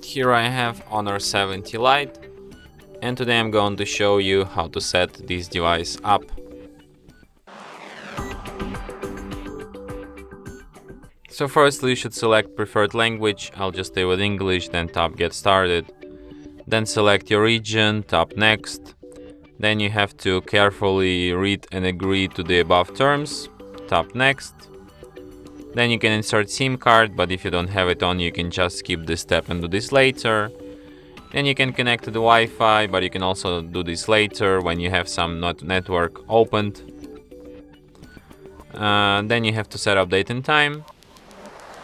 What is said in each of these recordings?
Here I have Honor 70 Lite, and today I'm going to show you how to set this device up. So firstly you should select preferred language. I'll just stay with English, then tap Get Started. Then select your region, tap Next. Then you have to carefully read and agree to the above terms, tap Next. Then you can insert SIM card, but if you don't have it on, you can just skip this step and do this later. Then you can connect to the Wi-Fi, but you can also do this later when you have some network opened. Then you have to set up date and time.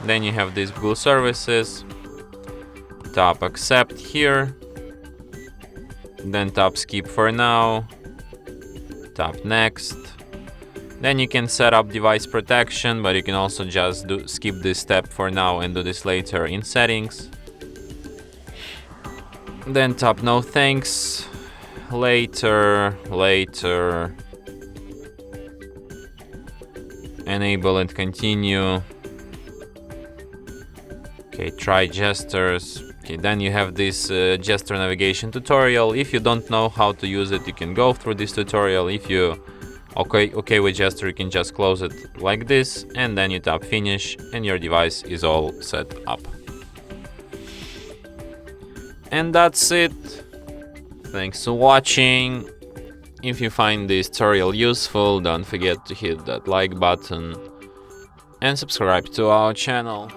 Then you have these Google services. Tap Accept here. Then tap Skip for now. Tap Next. Then you can set up device protection, but you can also just skip this step for now and do this later in settings. Then tap No Thanks, later, enable and continue. Okay, try gestures. Okay, then you have this gesture navigation tutorial. If you don't know how to use it, you can go through this tutorial. If you okay with gesture, you can just close it like this, and then you tap finish and your device is all set up. And that's it. Thanks for watching. If you find this tutorial useful, don't forget to hit that like button and subscribe to our channel.